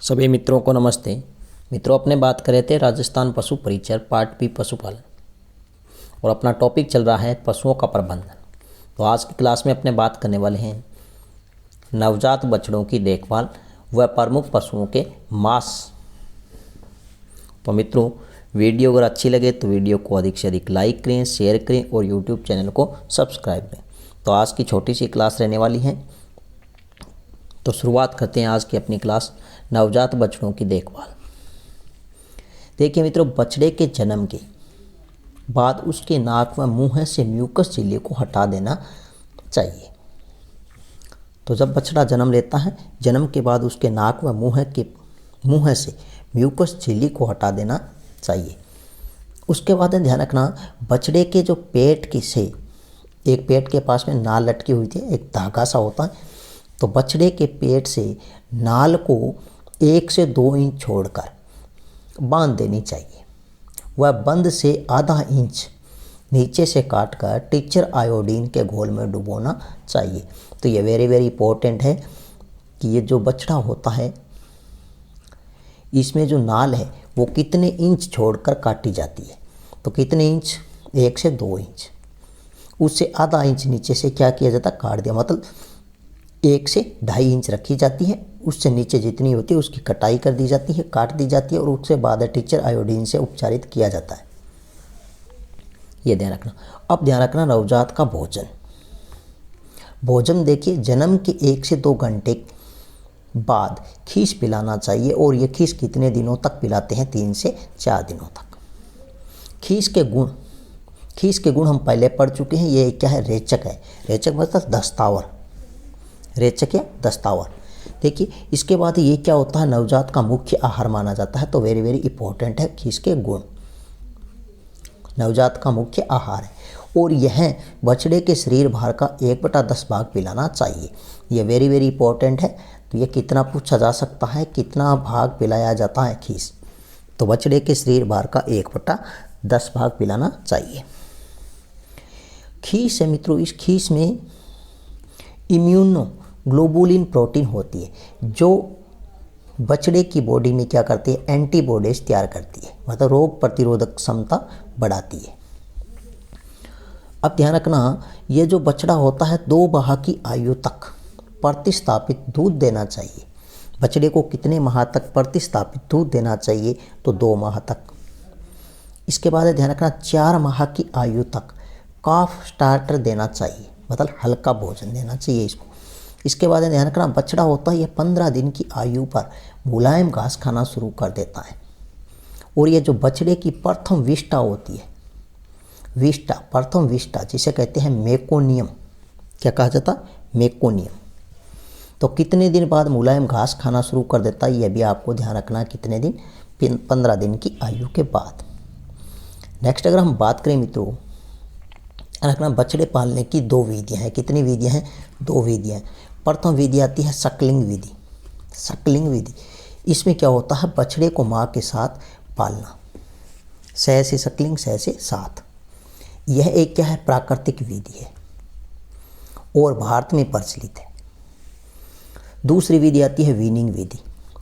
सभी मित्रों को नमस्ते। मित्रों, अपने बात कर रहे थे राजस्थान पशु परिचर पार्ट बी पशुपालन, और अपना टॉपिक चल रहा है पशुओं का प्रबंधन। तो आज की क्लास में अपने बात करने वाले हैं नवजात बछड़ों की देखभाल व प्रमुख पशुओं के मांस। तो मित्रों, वीडियो अगर अच्छी लगे तो वीडियो को अधिक से अधिक लाइक करें, शेयर करें और यूट्यूब चैनल को सब्सक्राइब करें। तो आज की छोटी सी क्लास रहने वाली है। तो शुरुआत करते हैं आज की अपनी क्लास नवजात बछड़ों की देखभाल। देखिए मित्रों, बछड़े के जन्म के बाद उसके नाक व मुंह से म्यूकस झिल्ली को हटा देना चाहिए। तो जब बछड़ा जन्म लेता है, जन्म के बाद उसके नाक व मुंह से म्यूकस झिल्ली को हटा देना चाहिए। उसके बाद ध्यान रखना, बछड़े के जो पेट की से एक पेट के पास में नाल लटकी हुई थी, एक धागा सा होता है। तो बछड़े के पेट से नाल को 1 से 2 इंच छोड़कर बांध देनी चाहिए। वह बंद से आधा इंच नीचे से काटकर टीचर आयोडीन के घोल में डुबोना चाहिए। तो ये वेरी वेरी इंपॉर्टेंट है कि ये जो बछड़ा होता है, इसमें जो नाल है वो कितने इंच छोड़कर काटी जाती है। तो कितने इंच? 1 से 2 इंच। उससे आधा इंच नीचे से क्या किया जाता? काट दिया। मतलब 1 से 2.5 इंच रखी जाती है। उससे नीचे जितनी होती है उसकी कटाई कर दी जाती है, काट दी जाती है, और उसके बाद टीचर आयोडीन से उपचारित किया जाता है। ये ध्यान रखना। अब ध्यान रखना नवजात का भोजन। भोजन देखिए, जन्म के 1 से 2 घंटे बाद खीस पिलाना चाहिए। और ये खीस कितने दिनों तक पिलाते हैं? 3 से 4 दिनों तक। खीस के गुण हम पहले पढ़ चुके हैं। ये क्या है? रेचक है। रेचक मतलब दस्तावर, रेचक या दस्तावर। देखिए, इसके बाद ये क्या होता है? नवजात का मुख्य आहार माना जाता है। तो वेरी वेरी इंपॉर्टेंट है खीस के गुण। नवजात का मुख्य आहार है, और यह बछड़े के शरीर भार का 1/10 भाग पिलाना चाहिए। यह वेरी वेरी इंपॉर्टेंट है। तो ये कितना पूछा जा सकता है, कितना भाग पिलाया जाता है खीस? तो बछड़े के शरीर भार का 1/10 भाग पिलाना चाहिए। खीस है मित्रों, इस खीस में इम्यूनोग्लोबुलिन प्रोटीन होती है, जो बछड़े की बॉडी में क्या करती है? एंटीबॉडीज तैयार करती है, मतलब रोग प्रतिरोधक क्षमता बढ़ाती है। अब ध्यान रखना, ये जो बछड़ा होता है 2 माह की आयु तक प्रतिस्थापित दूध देना चाहिए। बछड़े को कितने माह तक प्रतिस्थापित दूध देना चाहिए? तो 2 माह तक। इसके बाद ध्यान रखना, 4 माह की आयु तक काफ स्टार्टर देना चाहिए, मतलब हल्का भोजन देना चाहिए इसको। इसके बाद ध्यान रखना, बछड़ा होता है ये 15 दिन की आयु पर मुलायम घास खाना शुरू कर देता है। और ये जो बछड़े की प्रथम विष्ठा होती है, प्रथम विष्ठा जिसे कहते हैं मेकोनियम, क्या कहा जाता? मेकोनियम। तो कितने दिन बाद मुलायम घास खाना शुरू कर देता है? यह भी आपको ध्यान रखना, कितने दिन? 15 दिन की आयु के बाद। नेक्स्ट अगर हम बात करें मित्रों, रखना बछड़े पालने की 2 विधियाँ हैं। कितनी विधियाँ हैं? 2 विधियाँ। प्रथम विधि आती है सकलिंग विधि। सकलिंग विधि, इसमें क्या होता है? बछड़े को माँ के साथ पालना, सह से सकलिंग, सह से साथ। यह एक क्या है? प्राकृतिक विधि है और भारत में प्रचलित है। दूसरी विधि आती है वीनिंग विधि।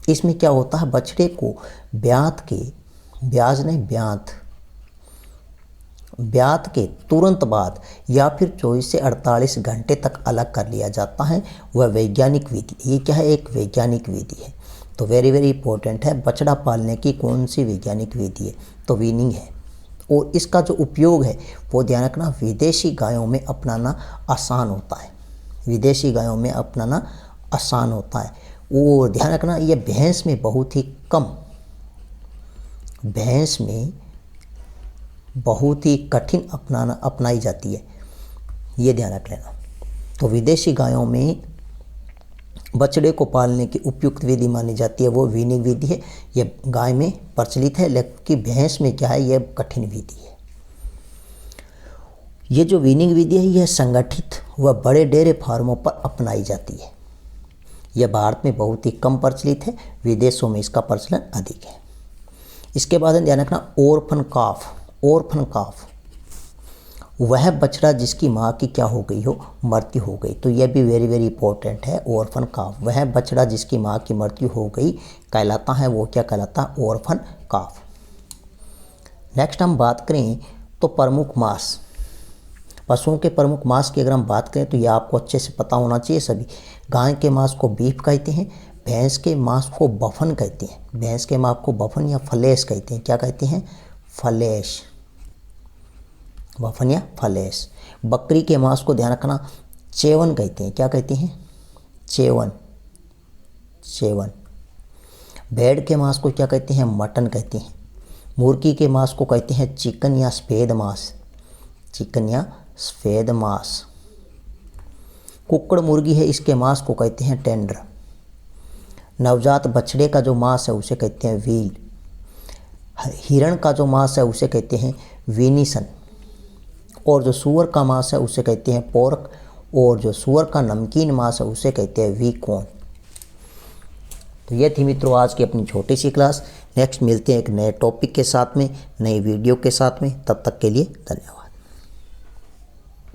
इसमें क्या होता है? बछड़े को ब्यात के तुरंत बाद या फिर 24 से 48 घंटे तक अलग कर लिया जाता है। वह वैज्ञानिक विधि, ये क्या है? एक वैज्ञानिक विधि है। तो वेरी वेरी इंपॉर्टेंट है, बछड़ा पालने की कौन सी वैज्ञानिक विधि है? तो वीनिंग है। और इसका जो उपयोग है वो ध्यान रखना, विदेशी गायों में अपनाना आसान होता है। विदेशी गायों में अपनाना आसान होता है। और ध्यान रखना, ये भैंस में बहुत ही कठिन अपनाई जाती है। ये ध्यान रख लेना। तो विदेशी गायों में बछड़े को पालने की उपयुक्त विधि मानी जाती है वो वीनिंग विधि है। ये गाय में प्रचलित है, लेकिन भैंस में क्या है? ये कठिन विधि है। ये जो वीनिंग विधि है यह संगठित व बड़े डेयरी फार्मों पर अपनाई जाती है। यह भारत में बहुत ही कम प्रचलित है, विदेशों में इसका प्रचलन अधिक है। इसके बाद ध्यान रखना, ऑर्फन काफ। वह बछड़ा जिसकी माँ की क्या हो गई हो, मृत्यु हो गई। तो यह भी वेरी वेरी इंपॉर्टेंट है, ऑर्फन काफ। वह बछड़ा जिसकी माँ की मृत्यु हो गई कहलाता है, वो क्या कहलाता है, ऑर्फन काफ। नेक्स्ट हम बात करें तो प्रमुख मांस, पशुओं के प्रमुख मांस की अगर हम बात करें तो यह आपको अच्छे से पता होना चाहिए सभी। गाय के मांस को बीफ कहते हैं, भैंस के मांस को बफन कहते हैं, भैंस के मांस को बफन या फलेश कहते हैं। क्या कहते हैं, फलेश, बफन या फलेश। बकरी के मांस को ध्यान रखना चेवन कहते हैं। क्या कहते हैं, चेवन, चेवन। भेड़ के मांस को क्या कहते हैं, मटन कहते हैं। मुर्गी के मांस को कहते हैं चिकन या सफ़ेद मांस, चिकन या सफ़ेद मांस। कुक्कड़ मुर्गी है, इसके मांस को कहते हैं टेंडर। नवजात बछड़े का जो मांस है उसे कहते हैं व्हील। हिरण का जो मांस है उसे कहते हैं वेनिसन। और जो सूअर का मांस है उसे कहते हैं पोर्क। और जो सूअर का नमकीन मांस है उसे कहते हैं वीकॉन। तो ये थी मित्रों आज की अपनी छोटी सी क्लास। नेक्स्ट मिलते हैं एक नए टॉपिक के साथ में, नई वीडियो के साथ में। तब तक के लिए धन्यवाद।